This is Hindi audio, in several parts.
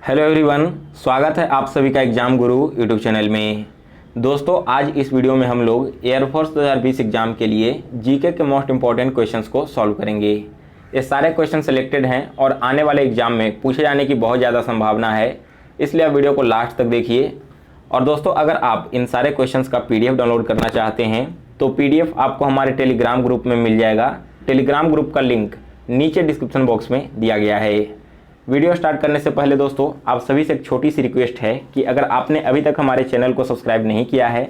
हेलो एवरीवन, स्वागत है आप सभी का एग्जाम गुरु यूट्यूब चैनल में। दोस्तों, आज इस वीडियो में हम लोग एयरफोर्स 2020 एग्जाम के लिए जीके के मोस्ट इंपॉर्टेंट क्वेश्चंस को सॉल्व करेंगे। ये सारे क्वेश्चन सिलेक्टेड हैं और आने वाले एग्जाम में पूछे जाने की बहुत ज़्यादा संभावना है, इसलिए आप वीडियो को लास्ट तक देखिए। और दोस्तों, अगर आप इन सारे क्वेश्चंस का PDF डाउनलोड करना चाहते हैं तो PDF आपको हमारे टेलीग्राम ग्रुप में मिल जाएगा। टेलीग्राम ग्रुप का लिंक नीचे डिस्क्रिप्शन बॉक्स में दिया गया है। वीडियो स्टार्ट करने से पहले दोस्तों, आप सभी से एक छोटी सी रिक्वेस्ट है कि अगर आपने अभी तक हमारे चैनल को सब्सक्राइब नहीं किया है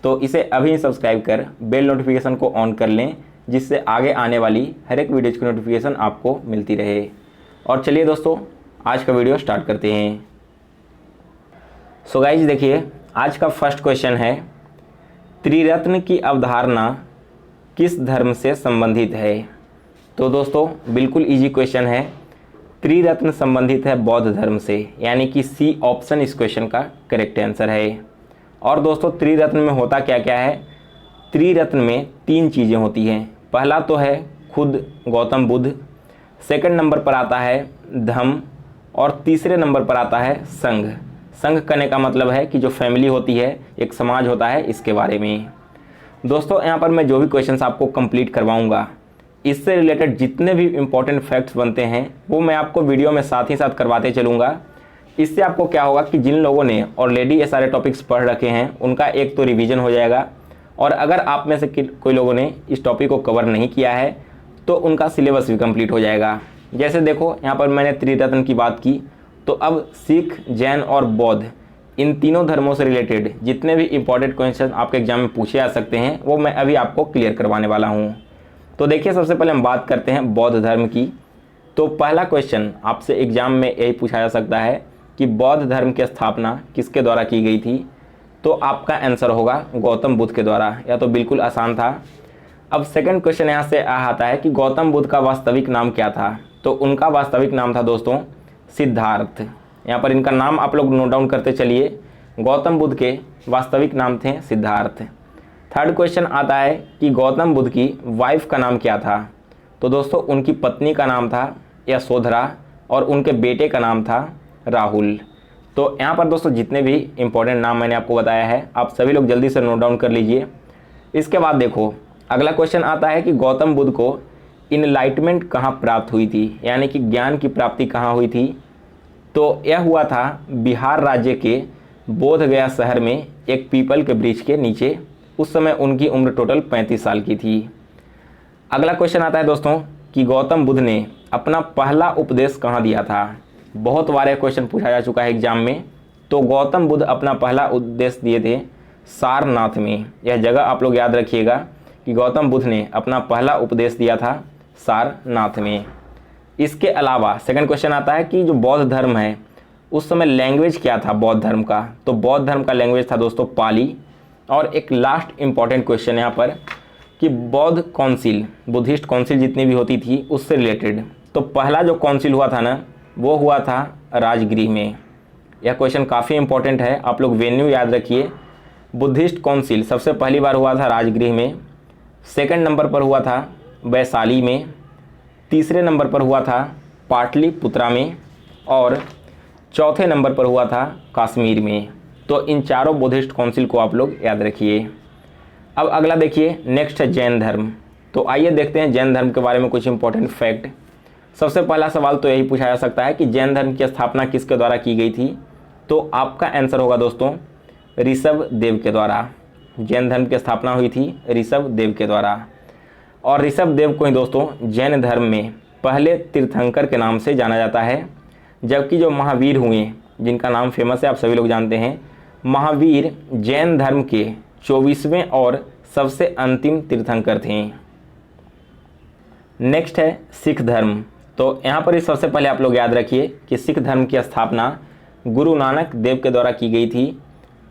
तो इसे अभी सब्सक्राइब कर बेल नोटिफिकेशन को ऑन कर लें, जिससे आगे आने वाली हर एक वीडियो की नोटिफिकेशन आपको मिलती रहे। और चलिए दोस्तों, आज का वीडियो स्टार्ट करते हैं। सो गाइज देखिए, आज का फर्स्ट क्वेश्चन है, त्रिरत्न की अवधारणा किस धर्म से संबंधित है। तो दोस्तों, बिल्कुल ईजी क्वेश्चन है। त्रिरत्न संबंधित है बौद्ध धर्म से, यानी कि सी ऑप्शन इस क्वेश्चन का करेक्ट आंसर है। और दोस्तों, त्रिरत्न में होता क्या क्या है? त्रिरत्न में 3 चीज़ें होती हैं। पहला तो है खुद गौतम बुद्ध, सेकंड नंबर पर आता है धम्म, और तीसरे नंबर पर आता है संघ। संघ करने का मतलब है कि जो फैमिली होती है, एक समाज होता है, इसके बारे में। दोस्तों, यहाँ पर मैं जो भी क्वेश्चंस आपको कंप्लीट करवाऊँगा, इससे रिलेटेड जितने भी इम्पोर्टेंट फैक्ट्स बनते हैं वो मैं आपको वीडियो में साथ ही साथ करवाते चलूँगा। इससे आपको क्या होगा कि जिन लोगों ने ऑलरेडी ये सारे टॉपिक्स पढ़ रखे हैं उनका एक तो रिवीजन हो जाएगा, और अगर आप में से कोई लोगों ने इस टॉपिक को कवर नहीं किया है तो उनका सिलेबस भी कंप्लीट हो जाएगा। जैसे देखो, यहाँ पर मैंने त्रिरत्न की बात की, तो अब सिख, जैन और बौद्ध, इन तीनों धर्मों से रिलेटेड जितने भी इंपॉर्टेंट क्वेश्चन आपके एग्जाम में पूछे जा सकते हैं वो मैं अभी आपको क्लियर करवाने वाला हूँ। तो देखिए, सबसे पहले हम बात करते हैं बौद्ध धर्म की। तो पहला क्वेश्चन आपसे एग्जाम में यही पूछा जा सकता है कि बौद्ध धर्म की स्थापना किसके द्वारा की गई थी। तो आपका आंसर होगा गौतम बुद्ध के द्वारा। यह तो बिल्कुल आसान था। अब सेकंड क्वेश्चन यहाँ से आता है कि गौतम बुद्ध का वास्तविक नाम क्या था। तो उनका वास्तविक नाम था दोस्तों सिद्धार्थ। यहाँ पर इनका नाम आप लोग नोट डाउन करते चलिए। गौतम बुद्ध के वास्तविक नाम थे सिद्धार्थ। थर्ड क्वेश्चन आता है कि गौतम बुद्ध की वाइफ का नाम क्या था। तो दोस्तों, उनकी पत्नी का नाम था यशोधरा और उनके बेटे का नाम था राहुल। तो यहाँ पर दोस्तों जितने भी इंपॉर्टेंट नाम मैंने आपको बताया है, आप सभी लोग जल्दी से नोट डाउन कर लीजिए। इसके बाद देखो, अगला क्वेश्चन आता है कि गौतम बुद्ध को इनलाइटमेंट कहाँ प्राप्त हुई थी, यानी कि ज्ञान की प्राप्ति कहाँ हुई थी। तो यह हुआ था बिहार राज्य के बोधगया शहर में एक पीपल के वृक्ष के नीचे। उस समय उनकी उम्र टोटल 35 साल की थी। अगला क्वेश्चन आता है दोस्तों कि गौतम बुद्ध ने अपना पहला उपदेश कहाँ दिया था। बहुत बार यह क्वेश्चन पूछा जा चुका है एग्जाम में। तो गौतम बुद्ध अपना पहला उपदेश दिए थे सारनाथ में। यह जगह आप लोग याद रखिएगा कि गौतम बुद्ध ने अपना पहला उपदेश दिया था सारनाथ में। इसके अलावा सेकंड क्वेश्चन आता है कि जो बौद्ध धर्म है उस समय लैंग्वेज क्या था बौद्ध धर्म का। तो बौद्ध धर्म का लैंग्वेज था दोस्तों पाली। और एक लास्ट इंपॉर्टेंट क्वेश्चन यहाँ पर कि बौद्ध काउंसिल, बुद्धिस्ट काउंसिल जितनी भी होती थी उससे रिलेटेड। तो पहला जो काउंसिल हुआ था ना, वो हुआ था राजगृह में। यह क्वेश्चन काफ़ी इंपॉर्टेंट है, आप लोग वेन्यू याद रखिए। बुद्धिस्ट काउंसिल सबसे पहली बार हुआ था राजगृह में, सेकंड नंबर पर हुआ था वैशाली में, तीसरे नंबर पर हुआ था पाटलिपुत्रा में, और चौथे नंबर पर हुआ था कश्मीर में। तो इन चारों बुद्धिस्ट काउंसिल को आप लोग याद रखिए। अब अगला देखिए, नेक्स्ट है जैन धर्म। तो आइए देखते हैं जैन धर्म के बारे में कुछ इंपॉर्टेंट फैक्ट। सबसे पहला सवाल तो यही पूछा जा सकता है कि जैन धर्म की स्थापना किसके द्वारा की गई थी। तो आपका आंसर होगा दोस्तों ऋषभ देव के द्वारा। जैन धर्म की स्थापना हुई थी ऋषभ देव के द्वारा। और ऋषभ देव को ही दोस्तों जैन धर्म में पहले तीर्थंकर के नाम से जाना जाता है। जबकि जो महावीर हुए, जिनका नाम फेमस है, आप सभी लोग जानते हैं, महावीर जैन धर्म के 24वें और सबसे अंतिम तीर्थंकर थे। नेक्स्ट है सिख धर्म। तो यहाँ पर इस सबसे पहले आप लोग याद रखिए कि सिख धर्म की स्थापना गुरु नानक देव के द्वारा की गई थी।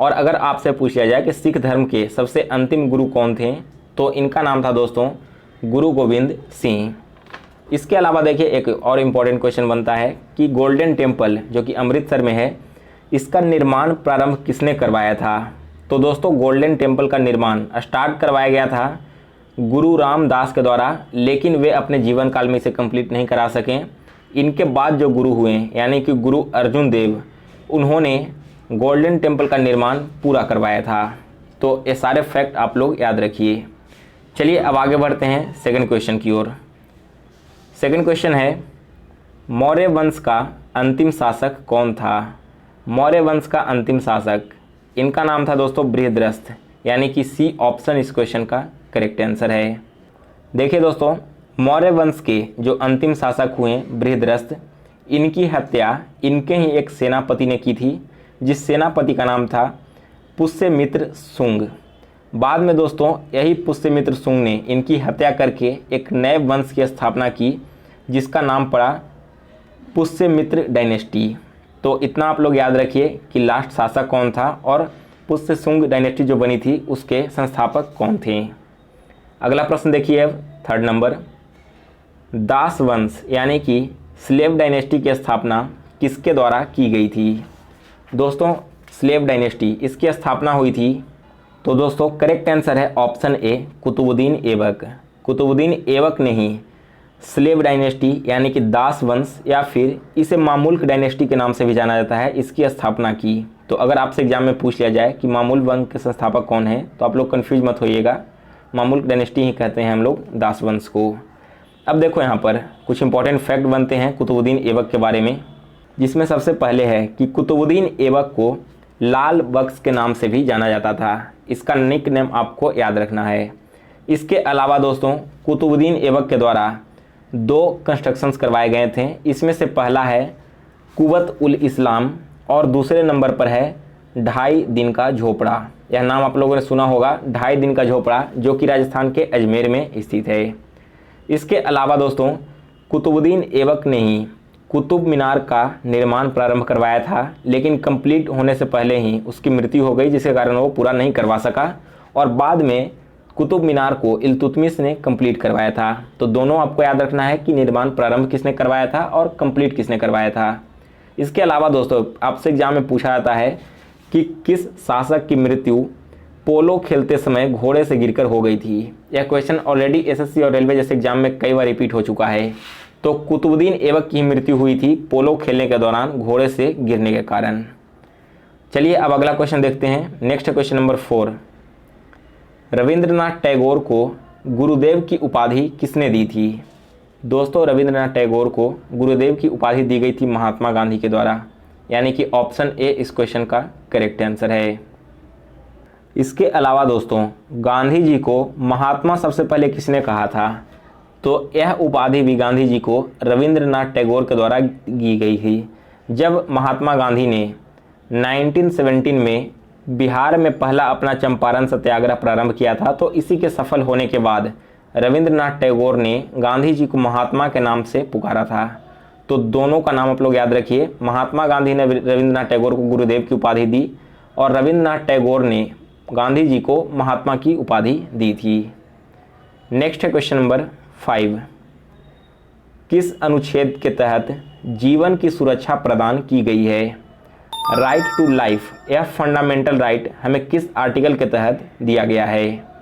और अगर आपसे पूछा जाए कि सिख धर्म के सबसे अंतिम गुरु कौन थे, तो इनका नाम था दोस्तों गुरु गोविंद सिंह। इसके अलावा देखिए, एक और इम्पॉर्टेंट क्वेश्चन बनता है कि गोल्डन टेम्पल जो कि अमृतसर में है, इसका निर्माण प्रारंभ किसने करवाया था। तो दोस्तों, गोल्डन टेम्पल का निर्माण स्टार्ट करवाया गया था गुरु रामदास के द्वारा, लेकिन वे अपने जीवन काल में इसे कंप्लीट नहीं करा सकें। इनके बाद जो गुरु हुए, यानी कि गुरु अर्जुन देव, उन्होंने गोल्डन टेम्पल का निर्माण पूरा करवाया था। तो ये सारे फैक्ट आप लोग याद रखिए। चलिए अब आगे बढ़ते हैं सेकंड क्वेश्चन की ओर। सेकंड क्वेश्चन है, मौर्य वंश का अंतिम शासक कौन था? मौर्य वंश का अंतिम शासक, इनका नाम था दोस्तों बृहद्रथ, यानी कि सी ऑप्शन इस क्वेश्चन का करेक्ट आंसर है। देखिए दोस्तों, मौर्य वंश के जो अंतिम शासक हुए बृहद्रथ, इनकी हत्या इनके ही एक सेनापति ने की थी, जिस सेनापति का नाम था पुष्यमित्र शुंग। बाद में दोस्तों यही पुष्यमित्र शुंग ने इनकी हत्या करके एक नए वंश की स्थापना की, जिसका नाम पड़ा पुष्यमित्र डायनेस्टी। तो इतना आप लोग याद रखिए कि लास्ट शासक कौन था और पुष्यशुंग डायनेस्टी जो बनी थी उसके संस्थापक कौन थे। अगला प्रश्न देखिए अब थर्ड नंबर, दास वंश यानी कि स्लेव डायनेस्टी की स्थापना किसके द्वारा की गई थी? दोस्तों स्लेव डायनेस्टी इसकी स्थापना हुई थी, तो दोस्तों करेक्ट आंसर है ऑप्शन ए, कुतुबुद्दीन ऐबक। कुतुबुद्दीन ऐबक ने ही स्लेव डायनेस्टी यानी कि दास वंश या फिर इसे मामुल्क डायनेस्टी के नाम से भी जाना जाता है, इसकी स्थापना की। तो अगर आपसे एग्जाम में पूछ लिया जाए कि मामुल्क वंश के संस्थापक कौन है, तो आप लोग कन्फ्यूज मत होइएगा, मामुल्क डायनेस्टी ही कहते हैं हम लोग दास वंश को। अब देखो यहाँ पर कुछ इंपॉर्टेंट फैक्ट बनते हैं कुतुबुद्दीन ऐबक के बारे में, जिसमें सबसे पहले है कि कुतुबुद्दीन ऐबक को लाल बख्श के नाम से भी जाना जाता था। इसका निक नेम आपको याद रखना है। इसके अलावा दोस्तों कुतुबुद्दीन ऐबक के द्वारा 2 कंस्ट्रक्शंस करवाए गए थे। इसमें से पहला है कुवत उल इस्लाम और दूसरे नंबर पर है 2.5 दिन का झोपड़ा। यह नाम आप लोगों ने सुना होगा, 2.5 दिन का झोपड़ा, जो कि राजस्थान के अजमेर में स्थित है। इसके अलावा दोस्तों कुतुबुद्दीन ऐबक ने ही कुतुब मीनार का निर्माण प्रारंभ करवाया था, लेकिन कंप्लीट होने से पहले ही उसकी मृत्यु हो गई, जिसके कारण वो पूरा नहीं करवा सका और बाद में कुतुब मीनार को इल्तुतमिश ने कंप्लीट करवाया था। तो दोनों आपको याद रखना है कि निर्माण प्रारंभ किसने करवाया था और कंप्लीट किसने करवाया था। इसके अलावा दोस्तों आपसे एग्जाम में पूछा जाता है कि किस शासक की मृत्यु पोलो खेलते समय घोड़े से गिरकर हो गई थी। यह क्वेश्चन ऑलरेडी एसएससी और रेलवे जैसे एग्जाम में कई बार रिपीट हो चुका है। तो कुतुबुद्दीन ऐबक की मृत्यु हुई थी पोलो खेलने के दौरान घोड़े से गिरने के कारण। चलिए अब अगला क्वेश्चन देखते हैं। Next question number 4, Rabindranath Tagore को गुरुदेव की उपाधि किसने दी थी? दोस्तों रविंद्रनाथ टैगोर को गुरुदेव की उपाधि दी गई थी महात्मा गांधी के द्वारा, यानी कि ऑप्शन ए इस क्वेश्चन का करेक्ट आंसर है। इसके अलावा दोस्तों गांधी जी को महात्मा सबसे पहले किसने कहा था? तो यह उपाधि भी गांधी जी को रविंद्रनाथ टैगोर के द्वारा दी गई थी। जब महात्मा गांधी ने 1917 में बिहार में पहला अपना चंपारण सत्याग्रह प्रारंभ किया था, तो इसी के सफल होने के बाद रविंद्रनाथ टैगोर ने गांधी जी को महात्मा के नाम से पुकारा था। तो दोनों का नाम आप लोग याद रखिए, महात्मा गांधी ने रविंद्रनाथ टैगोर को गुरुदेव की उपाधि दी और रविंद्रनाथ टैगोर ने गांधी जी को महात्मा की उपाधि दी थी। नेक्स्ट है क्वेश्चन नंबर 5, किस अनुच्छेद के तहत जीवन की सुरक्षा प्रदान की गई है? राइट टू लाइफ, यह फंडामेंटल राइट हमें किस आर्टिकल के तहत दिया गया है?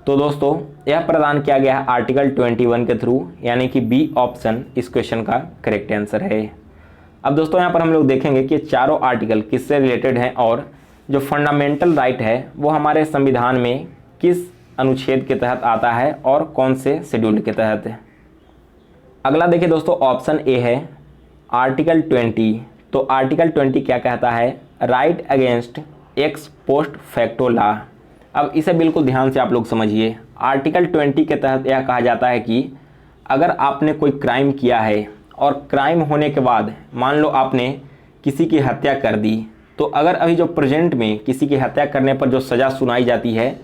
तो दोस्तों यह प्रदान किया गया है आर्टिकल 21 के थ्रू, यानी कि बी ऑप्शन इस क्वेश्चन का करेक्ट आंसर है। अब दोस्तों यहाँ पर हम लोग देखेंगे कि चारों आर्टिकल किससे रिलेटेड हैं और जो फंडामेंटल राइट है वो हमारे संविधान में किस अनुच्छेद के तहत आता है और कौन से शेड्यूल के तहत। अगला देखिए दोस्तों ऑप्शन ए है आर्टिकल 20। तो आर्टिकल 20 क्या कहता है? Right against x post facto law. अब इसे बिल्कुल ध्यान से आप लोग समझिए। आर्टिकल 20 के तहत यह कहा जाता है कि अगर आपने कोई क्राइम किया है और क्राइम होने के बाद मान लो आपने किसी की हत्या कर दी, तो अगर अभी जो प्रेजेंट में किसी की हत्या करने पर जो सज़ा सुनाई जाती है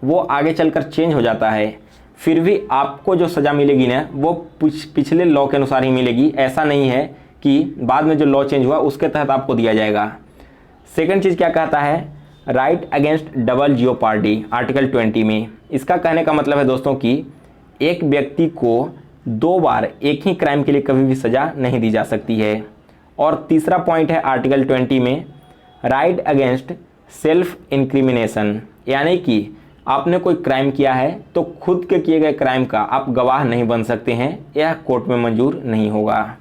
वो आगे चलकर चेंज हो जाता है, फिर भी आपको जो सज़ा मिलेगी ना वो पिछले लॉ के अनुसार ही मिलेगी। ऐसा नहीं है कि बाद में जो लॉ चेंज हुआ उसके तहत आपको दिया जाएगा। सेकंड चीज़ क्या कहता है? Right against double jeopardy article 20 में। इसका कहने का मतलब है दोस्तों कि एक व्यक्ति को 2 बार एक ही क्राइम के लिए कभी भी सज़ा नहीं दी जा सकती है। और तीसरा पॉइंट है आर्टिकल 20 में राइट अगेंस्ट सेल्फ इंक्रिमिनेशन, यानी कि आपने कोई क्राइम किया है तो खुद के किए गए क्राइम का आप गवाह नहीं बन सकते हैं, यह कोर्ट में मंजूर नहीं होगा।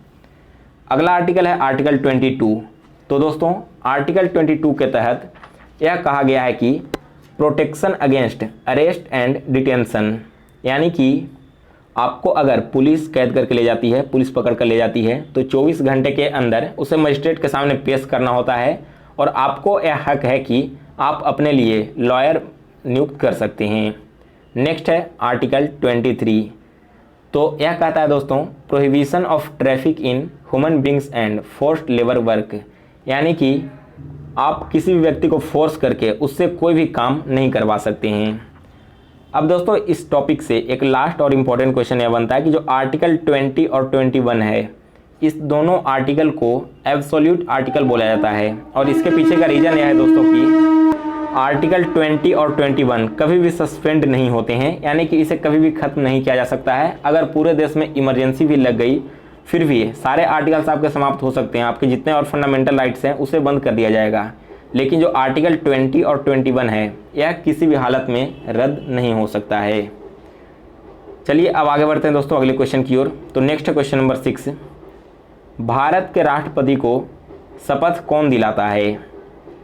अगला आर्टिकल है आर्टिकल 22। तो दोस्तों आर्टिकल 22 के तहत यह कहा गया है कि protection against arrest and detention, यानी कि आपको अगर पुलिस कैद करके ले जाती है, पुलिस पकड़ कर ले जाती है, तो 24 घंटे के अंदर उसे मजिस्ट्रेट के सामने पेश करना होता है और आपको यह हक है कि आप अपने लिए लॉयर नियुक्त कर सकते हैं। नेक्स्ट है आर्टिकल 23। तो यह कहता है दोस्तों prohibition of traffic in human beings and forced labour work, यानी कि आप किसी भी व्यक्ति को फोर्स करके उससे कोई भी काम नहीं करवा सकते हैं। अब दोस्तों इस टॉपिक से एक लास्ट और इम्पॉर्टेंट क्वेश्चन यह बनता है कि जो आर्टिकल 20 और 21 है, इस दोनों आर्टिकल को एब्सोल्यूट आर्टिकल बोला जाता है और इसके पीछे का रीज़न यह है दोस्तों कि आर्टिकल 20 और 21 कभी भी सस्पेंड नहीं होते हैं, यानी कि इसे कभी भी ख़त्म नहीं किया जा सकता है। अगर पूरे देश में इमरजेंसी भी लग गई फिर भी सारे आर्टिकल्स आपके समाप्त हो सकते हैं, आपके जितने और फंडामेंटल राइट्स हैं उसे बंद कर दिया जाएगा। लेकिन जो आर्टिकल 20 और 21 है यह किसी भी हालत में रद्द नहीं हो सकता है। चलिए अब आगे बढ़ते हैं दोस्तों अगले क्वेश्चन की ओर। तो नेक्स्ट क्वेश्चन नंबर 6, भारत के राष्ट्रपति को शपथ कौन दिलाता है?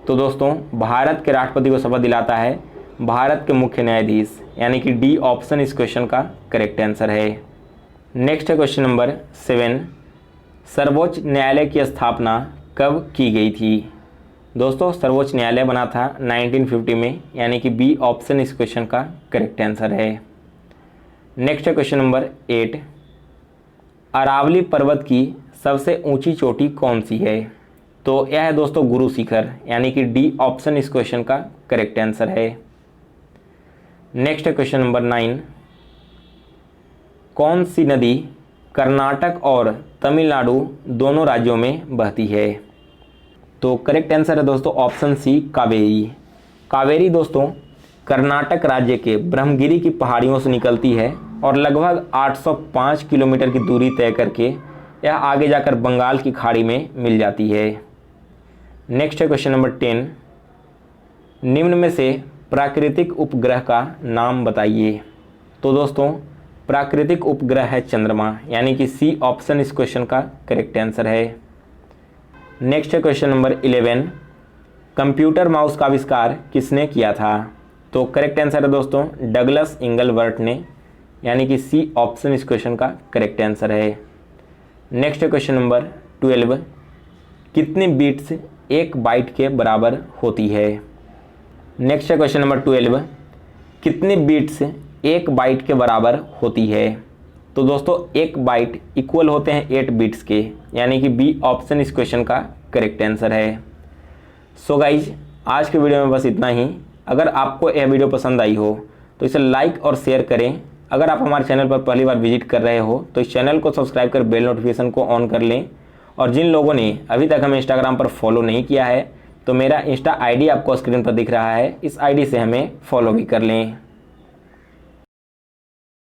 तो दोस्तों भारत के राष्ट्रपति को शपथ दिलाता है भारत के मुख्य न्यायाधीश, यानी कि डी ऑप्शन इस क्वेश्चन का करेक्ट आंसर है। नेक्स्ट है क्वेश्चन नंबर 7, सर्वोच्च न्यायालय की स्थापना कब की गई थी? दोस्तों सर्वोच्च न्यायालय बना था 1950 में, यानी कि बी ऑप्शन इस क्वेश्चन का करेक्ट आंसर है। नेक्स्ट है क्वेश्चन नंबर 8, अरावली पर्वत की सबसे ऊंची चोटी कौन सी है? तो यह है दोस्तों गुरु शिखर, यानी कि डी ऑप्शन इस क्वेश्चन का करेक्ट आंसर है। नेक्स्ट है क्वेश्चन नंबर 9, कौन सी नदी कर्नाटक और तमिलनाडु दोनों राज्यों में बहती है? तो करेक्ट आंसर है दोस्तों ऑप्शन सी कावेरी। कावेरी दोस्तों कर्नाटक राज्य के ब्रह्मगिरी की पहाड़ियों से निकलती है और लगभग 805 किलोमीटर की दूरी तय करके यह आगे जाकर बंगाल की खाड़ी में मिल जाती है। नेक्स्ट है क्वेश्चन नंबर 10, निम्न में से प्राकृतिक उपग्रह का नाम बताइए। तो दोस्तों प्राकृतिक उपग्रह है चंद्रमा, यानी कि सी ऑप्शन इस क्वेश्चन का करेक्ट आंसर है। नेक्स्ट है क्वेश्चन नंबर 11, कंप्यूटर माउस का आविष्कार किसने किया था? तो करेक्ट आंसर है दोस्तों डगलस इंगलबर्ट ने, यानी कि सी ऑप्शन इस क्वेश्चन का करेक्ट आंसर है। नेक्स्ट है क्वेश्चन नंबर 12, कितनी बिट्स एक बाइट के बराबर होती है? नेक्स्ट है क्वेश्चन नंबर 12, कितनी बिट्स एक बाइट के बराबर होती है? तो दोस्तों एक बाइट इक्वल होते हैं 8 बिट्स के, यानी कि बी ऑप्शन इस क्वेश्चन का करेक्ट आंसर है। सो गाइज आज के वीडियो में बस इतना ही। अगर आपको यह वीडियो पसंद आई हो तो इसे लाइक और शेयर करें। अगर आप हमारे चैनल पर पहली बार विजिट कर रहे हो तो इस चैनल को सब्सक्राइब कर बेल नोटिफिकेशन को ऑन कर लें। और जिन लोगों ने अभी तक हमें इंस्टाग्राम पर फॉलो नहीं किया है तो मेरा इंस्टा आईडी आपको स्क्रीन पर दिख रहा है, इस आईडी से हमें फॉलो भी कर लें।